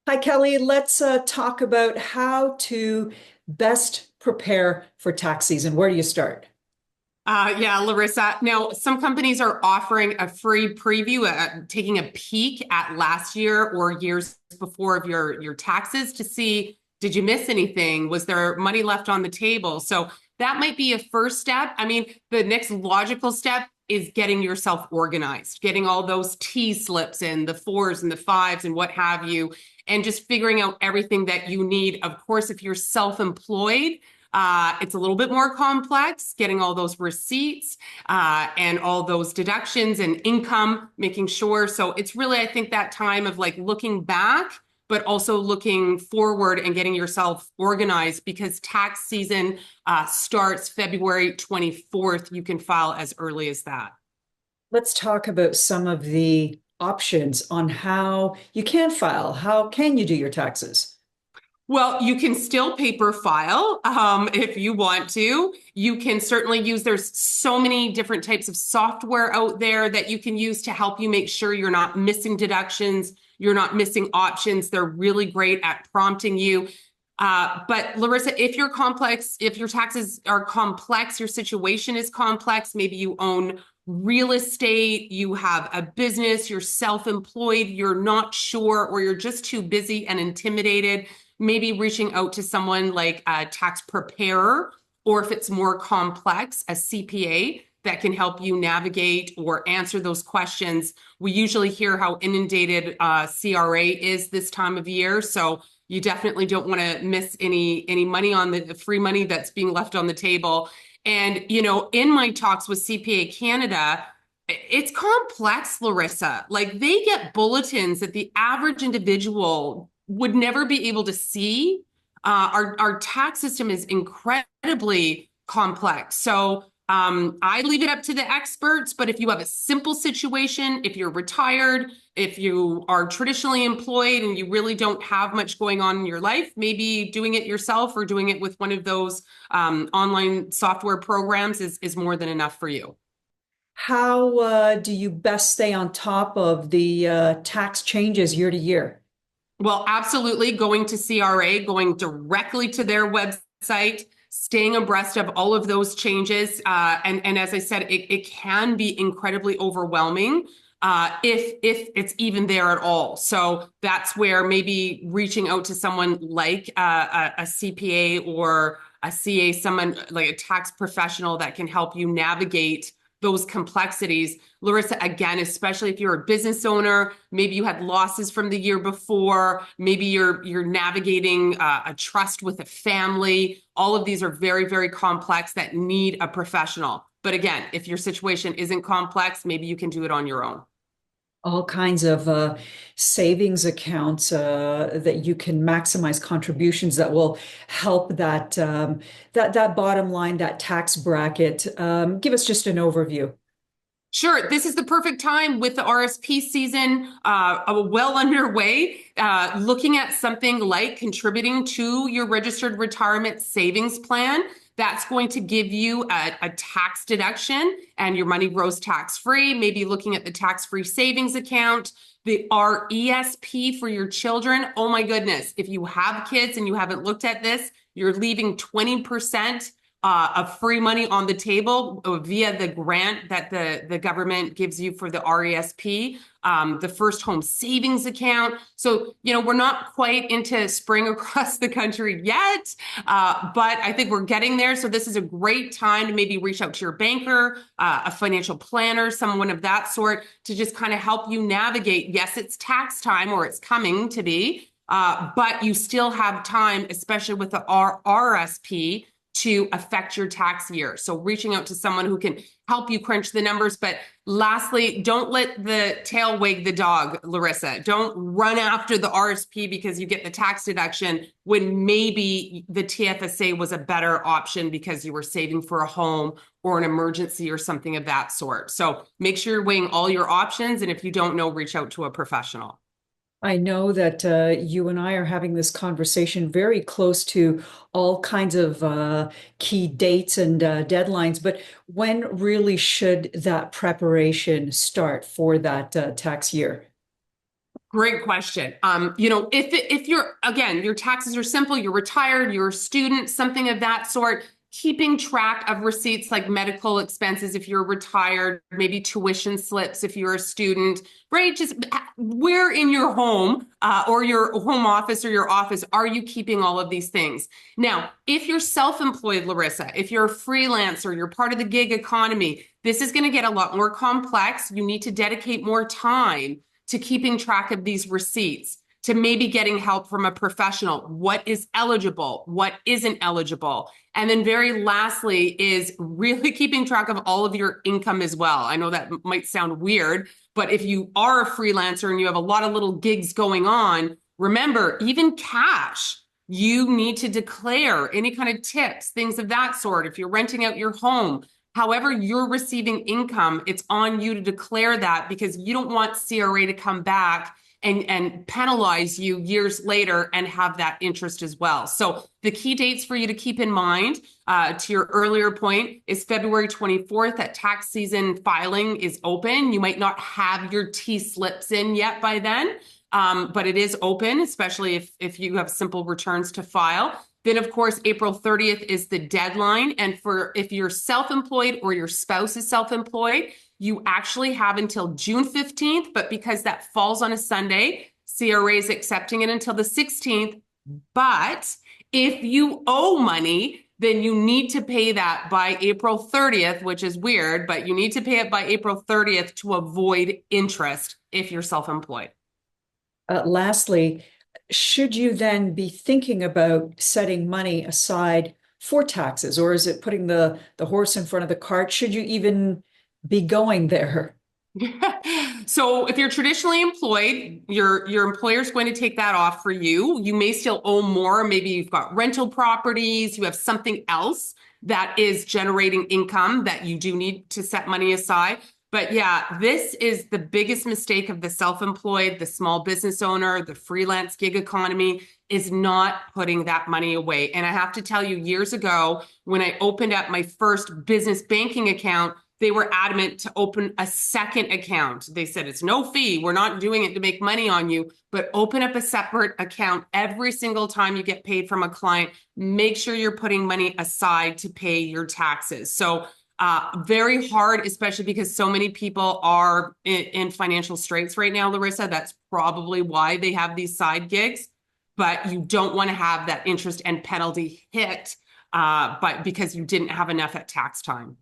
Hi, Kelly. Let's talk about how to best prepare for tax season. Where do you start? Yeah, Larissa. Now, some companies are offering a free preview, taking a peek at last year or years before of your taxes to see, did you miss anything? Was there money left on the table? So that might be a first step. I mean, the next logical step is getting yourself organized, getting all those T slips in, the fours and the fives and what have you, and just figuring out everything that you need. Of course, if you're self-employed, it's a little bit more complex, getting all those receipts and all those deductions and income, making sure. So it's really, I think, that time of like looking back, but also looking forward and getting yourself organized because tax season starts February 24th. You can file as early as that. Let's talk about some of the options on how you can file. How can you do your taxes? Well, you can still paper file if you want to. You can certainly use, there's so many different types of software out there that you can use to help you make sure you're not missing deductions, you're not missing options. They're really great at prompting you. But Larissa, if your taxes are complex, your situation is complex, maybe you own real estate, you have a business, you're self-employed, you're not sure, or you're just too busy and intimidated, maybe reaching out to someone like a tax preparer, or if it's more complex, a CPA that can help you navigate or answer those questions. We usually hear how inundated CRA is this time of year. So you definitely don't want to miss any money on the free money that's being left on the table. And, in my talks with CPA Canada, it's complex, Larissa. Like they get bulletins that the average individual would never be able to see. Our tax system is incredibly complex. So I leave it up to the experts. But if you have a simple situation, if you're retired, if you are traditionally employed and you really don't have much going on in your life, maybe doing it yourself or doing it with one of those online software programs is more than enough for you. How do you best stay on top of the tax changes year to year? Well, absolutely. Going to CRA, going directly to their website, staying abreast of all of those changes. And as I said, it can be incredibly overwhelming if it's even there at all. So that's where maybe reaching out to someone like a CPA or a CA, someone like a tax professional that can help you navigate those complexities. Larissa, again, especially if you're a business owner, maybe you had losses from the year before, maybe you're navigating a trust with a family. All of these are very, very complex that need a professional. But again, if your situation isn't complex, maybe you can do it on your own. All kinds of savings accounts that you can maximize contributions that will help that bottom line, that tax bracket. Give us just an overview. Sure, this is the perfect time with the RSP season well underway. Looking at something like contributing to your registered retirement savings plan, that's going to give you a tax deduction and your money grows tax free. Maybe looking at the tax free savings account, the RESP for your children. Oh my goodness, if you have kids and you haven't looked at this, you're leaving 20% of free money on the table via the grant that the government gives you for the RESP, the first home savings account. So, we're not quite into spring across the country yet, but I think we're getting there. So this is a great time to maybe reach out to your banker, a financial planner, someone of that sort to just kind of help you navigate. Yes, it's tax time or it's coming to be, but you still have time, especially with the RSP, to affect your tax year. So reaching out to someone who can help you crunch the numbers. But lastly, don't let the tail wag the dog, Larissa. Don't run after the RSP because you get the tax deduction when maybe the TFSA was a better option because you were saving for a home or an emergency or something of that sort. So make sure you're weighing all your options. And if you don't know, reach out to a professional. I know that you and I are having this conversation very close to all kinds of key dates and deadlines, but when really should that preparation start for that tax year? Great question. If you're, again, your taxes are simple, you're retired, you're a student, something of that sort, keeping track of receipts like medical expenses if you're retired, maybe tuition slips if you're a student, right? Just where in your home or your home office or your office are you keeping all of these things? Now, if you're self-employed, Larysa, if you're a freelancer, you're part of the gig economy, this is going to get a lot more complex. You need to dedicate more time to keeping track of these receipts, to maybe getting help from a professional. What is eligible? What isn't eligible? And then very lastly is really keeping track of all of your income as well. I know that might sound weird, but if you are a freelancer and you have a lot of little gigs going on, remember, even cash, you need to declare any kind of tips, things of that sort. If you're renting out your home, however you're receiving income, it's on you to declare that, because you don't want CRA to come back and penalize you years later and have that interest as well. So the key dates for you to keep in mind, to your earlier point, is February 24th. That tax season filing is open. You might not have your T slips in yet by then, but it is open, especially if you have simple returns to file. Then, of course, April 30th is the deadline. And if you're self-employed or your spouse is self-employed, you actually have until June 15th. But because that falls on a Sunday, CRA is accepting it until the 16th. But if you owe money, then you need to pay that by April 30th, which is weird, but you need to pay it by April 30th to avoid interest if you're self-employed. Lastly, should you then be thinking about setting money aside for taxes, or is it putting the horse in front of the cart? Should you even be going there? So if you're traditionally employed, your employer's going to take that off for you. You may still owe more. Maybe you've got rental properties, you have something else that is generating income that you do need to set money aside. But yeah, this is the biggest mistake of the self-employed, the small business owner, the freelance gig economy, is not putting that money away. And I have to tell you, years ago, when I opened up my first business banking account, they were adamant to open a second account. They said, it's no fee. We're not doing it to make money on you, but open up a separate account every single time you get paid from a client. Make sure you're putting money aside to pay your taxes. So very hard, especially because so many people are in financial straits right now, Larysa. That's probably why they have these side gigs, but you don't want to have that interest and penalty hit, but because you didn't have enough at tax time.